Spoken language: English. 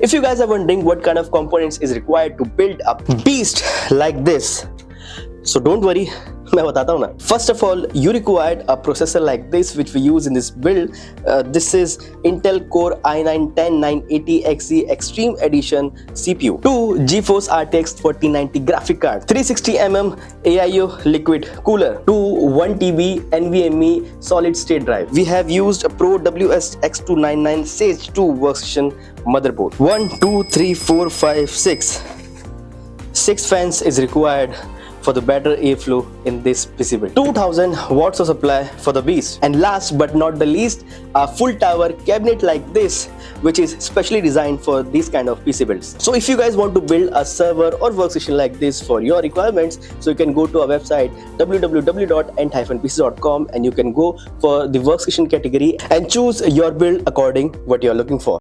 If you guys are wondering what kind of components is required to build a beast like this, so don't worry, मैं बताता हूँ ना. First of all, you required a processor like this which we use in this build. This is Intel Core i9-10980XE Extreme Edition CPU, 2 GeForce RTX 4090 graphic card, 360mm AIO liquid cooler, 1 TB NVMe solid state drive. We have used a Pro WS-X299 Sage 2 workstation motherboard. 1, 2, 3, 4, 5, 6. 6 fans is required for the better airflow in this PC build. 2000 watts of supply for the beast. And last but not the least, a full tower cabinet like this, which is specially designed for these kind of PC builds. So if you guys want to build a server or workstation like this for your requirements, so you can go to our website www.ent-pc.com and you can go for the workstation category and choose your build according what you're looking for.